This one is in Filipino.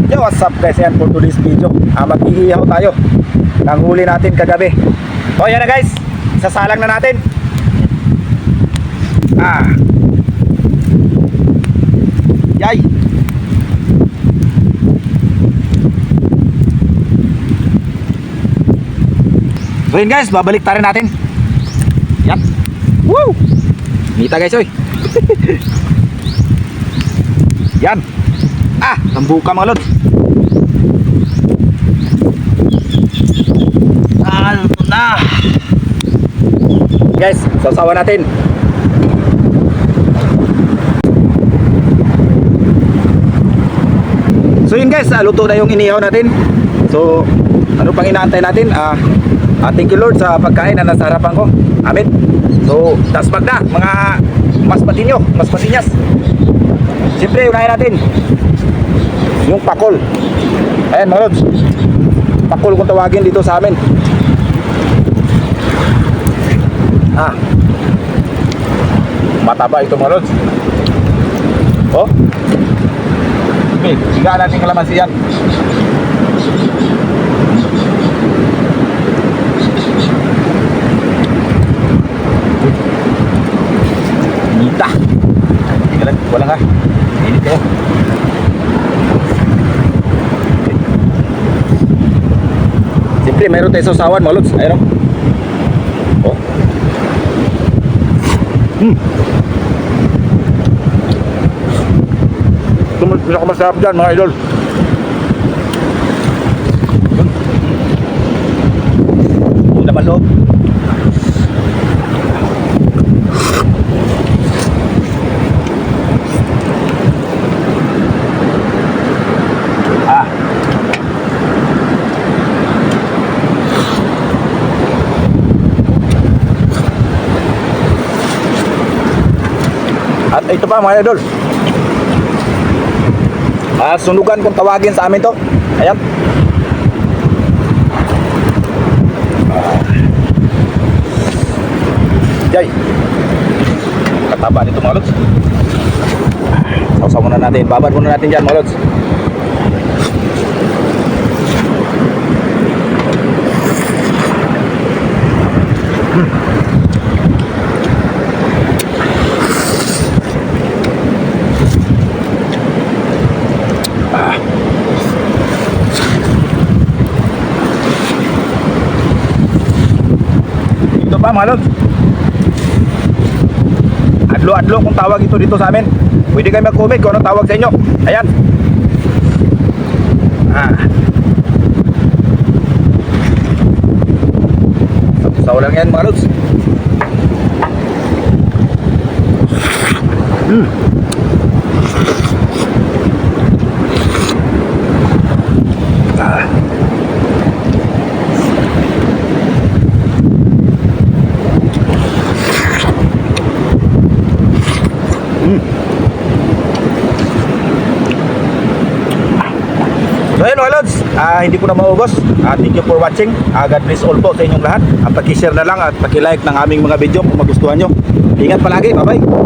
Yo, what's up guys? Ayan for today's video. Mag-iihaw tayo ng huli natin kagabi. O yan na guys, sasalang na natin. Yay. So yun guys, babalik tayo natin. Yan. Woo! Nita guys, oy. Yan. Tambuka mga lods. Ano na? Guys, sasawa natin. So yun guys, luto na yung inihaw natin. So, ano pang inaantay natin? Thank you Lord sa pagkain na nasa harapan ko. Amen. So, tasbag na mga mas patinyo, mas patinyas. Siyempre, unahin natin yung pakol. Ayan mga lods, pakol kung tawagin dito sa amin. Mataba ito mga lods. Oh, okay, higaan natin kalamansi yan. Nita. Wala nga. Init kayo. Siyempre, mayroon tayo sausawan mga lods. Ayun o. Ito pinakamasarap dyan mga idol. Ito naman loob. At ito pa mga idol, sunugan kung tawagin sa amin to. Ayan. Jay, kataba nito mga lods. Sausaw muna natin, babad muna natin dyan mga lods. Ito pa mga lods, adlo-adlo kung tawag ito dito sa amin. Pwede kayo mag-comment kung anong tawag sa inyo. Ayan. Saw lang yan mga lods. So ayun mga lods, hindi ko na maubos. Thank you for watching. God bless all po sa inyong lahat. Paki-share na lang at paki-like ng aming mga video kung magustuhan nyo. Ingat palagi, bye bye.